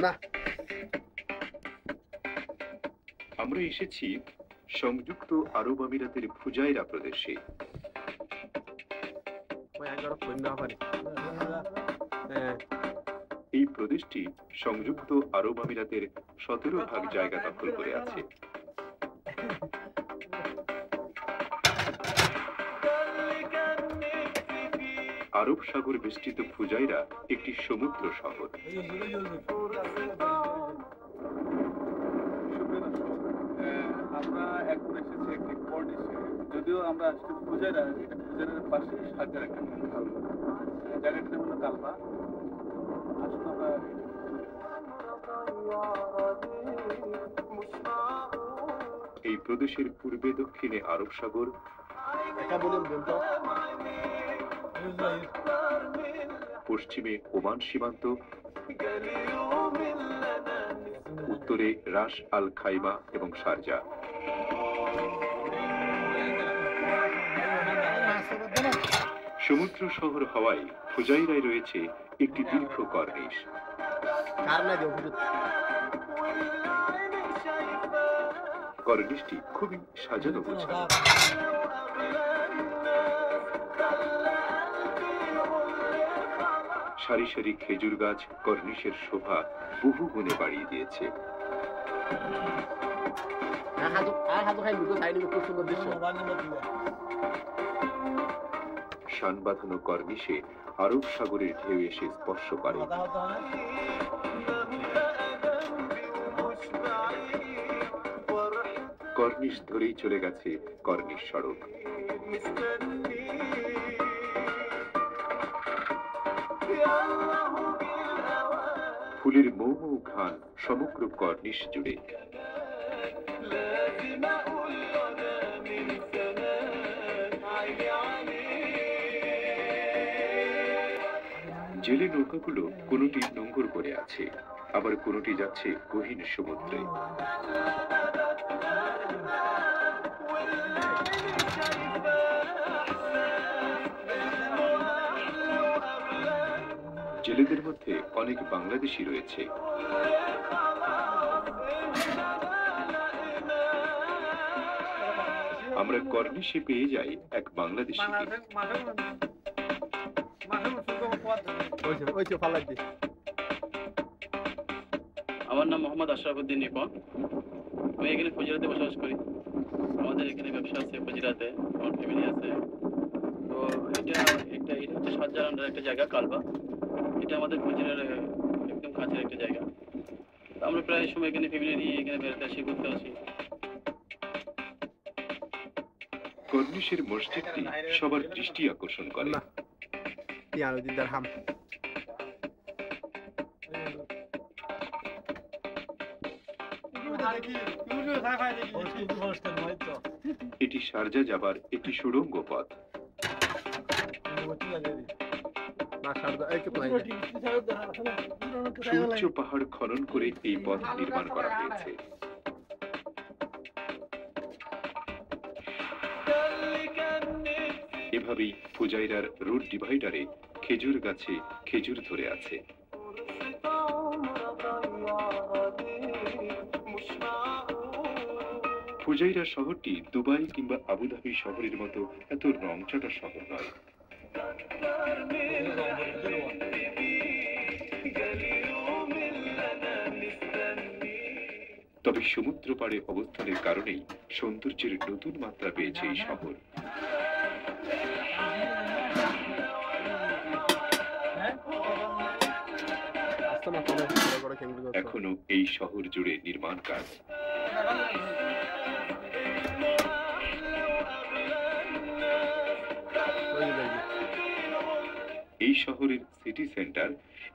না আমরা এসেছি সংযুক্ত আরব আমিরাতের ফুজাইরা প্রদেশে। এই প্রদেশটি সংযুক্ত আরব আমিরাতের 17% জায়গা দখল করে আছে। আরব সাগর বেষ্টিত ফুজাইরা একটি সমুদ্র শহর। আমরা এখন এসেছি একটি কর্নিশে, যদিও আমরা আসছি ফুজাইরা, এটা ফুজাইরার পাশে সাজার একটা জায়গাটার হলো কালবা। আসলে আমরা এই প্রদেশের পূর্বে দক্ষিণে আরব সাগর, পশ্চিমে ওমান সীমান্ত, উত্তরে রাস আল খাইমা এবং শারজা। সমুদ্র শহর হওয়ায় ফুজাইরায় রয়েছে একটি দীর্ঘ কর্নিশ। কর্নিশটি খুবই সাজানো গোছানো। সারি সারি খেজুর গাছ কর্নিশের শোভা বহু গুণে বাড়িয়ে দিয়েছে। শান বাঁধানো কর্নিশে আরব সাগরের ঢেউ এসে স্পর্শ করে। কর্নিশ ধরেই চলে গেছে কর্নিশ সড়ক। ফুলের মৌ মৌ ঘ্রাণ সমগ্র কর্নিশ জুড়ে। জেলে নৌকাগুলো কোনোটি নোঙর করে আছে, আবার কোনোটি যাচ্ছে গহীন সমুদ্রে। জেলেদের মধ্যে অনেক বাংলাদেশি রয়েছে। আমরা কর্নিশে পেয়ে যাই এক বাংলাদেশিকে। আমার নাম মোহাম্মদ আশরাফুদ্দিন নিপন। আমি এখানে ফুজিরাতে বসবাস করি। আমাদের এখানে ব্যবসা আছে ফুজিরাতে, আমার ফ্যামিলি আছে। তো এটা হচ্ছে সাজ্জার আন্ডার একটা জায়গা কালবা। এটা আমাদের ফুজিরার একদম কাছের একটা জায়গা। আমরা প্রায় সময় এখানে ফ্যামিলি নিয়ে এখানে বেড়াতে আসি, ঘুরতে আসি। কর্নিশের মসজিদটি সবার দৃষ্টি আকর্ষণ করে। এটি শারজা যাবার একটি সুড়ঙ্গ পথ। সুউচ্চ পাহাড় খনন করে এই পথ নির্মাণ করা হয়েছে। এভাবেই ফুজাইরার রোড ডিভাইডারে খেজুর গাছে খেজুর ধরে আছে। ফুজাইরা শহরটি দুবাই কিংবা আবুধাবি শহরের মতো এত রংচটা শহর নয়। তবে সমুদ্র পাড়ে অবস্থানের কারণেই সৌন্দর্যের নতুন মাত্রা পেয়েছে এই শহর। এখনো এই শহর জুড়ে নির্মাণ কাজ। এই শহরের সিটি সেন্টার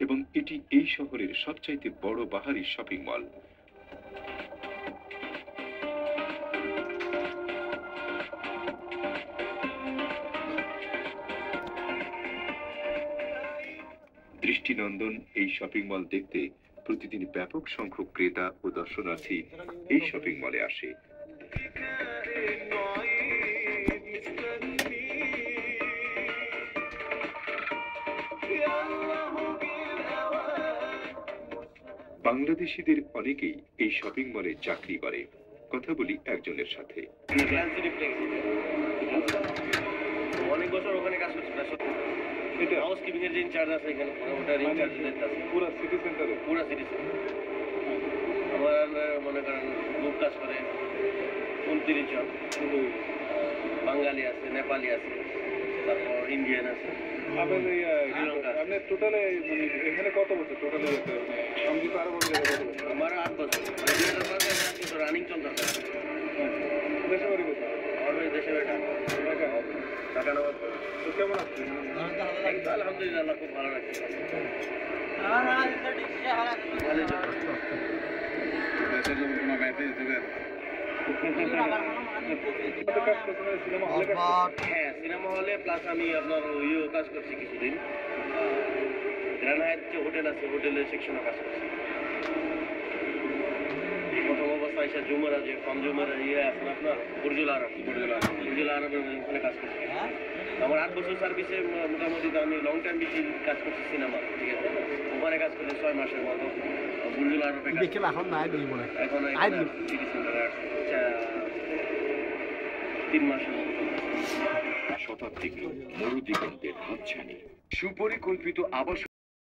এবং এটি এই শহরের সবচাইতে বড় বাহারি শপিং মল। দৃষ্টিনন্দন এই শপিং মল দেখতে প্রতিদিন ব্যাপক সংখ্যক ক্রেতা ও দর্শনার্থী এই শপিং মলে আসে। বাংলাদেশিদের অনেকেই এই শপিং মলে চাকরি করে। কথা বলি একজনের সাথে। অনেক বছর ওখানে কাজ করছি। এটা হাউস কিপিং এর যে ইনচার্জ আছে এখানে, ওটা ইনচার্জ দিতে আছে পুরো সিটি সেন্টারে। পুরো সিটি। আমার মনে করেন গ্রুপ কাজ করে 29 জন। বাঙালি আছে, নেপালি আছে, তারপর ইন্ডিয়ান আছে। আপনি টোটালে মানে এখানে কত বছর টোটালে সংযুক্ত আরব আমিরাতে কত বছর? আমার 8 বছর রানিং চলতেছে। দেশে বাড়ি কোথায়? আমার দেশে বেটা টাকা নেওয়ার তো কেমন আছে? আলহামদুলিল্লাহ, আল্লাহ খুব ভালো রাখছে। দেশের জন্য কোনো মেসেজ দেবেন? কাজ করছেন সিনেমা হলে কাজ করছেন? হ্যাঁ, সিনেমা হলে প্লাস আমি আপনার ইয়েও কাজ করছি কিছুদিন। গ্র্যান্ড হায়াত যে হোটেল আছে, হোটেলের সেকশনে কাজ করছি। প্রথম অবস্থায় এসে জুমেরা, যে কম জুমেরা ইয়ে আছে না আপনার, বুর্জুল আরবের ওখানে কাজ করছি। আমার 8 বছর সার্ভিসে মোটামুটি তো আমি লং টাইম বেশি কাজ করছি সিনেমা, ঠিক আছে। ওখানে কাজ করছি 6 মাসের মতো। বুর্জুল আরবে এখন সিটি সেন্টারে 3 মাসের মতো। শতাব্দীগুলো মরুদিগন্তের হাতছানি, সুপরিকল্পিত আবাস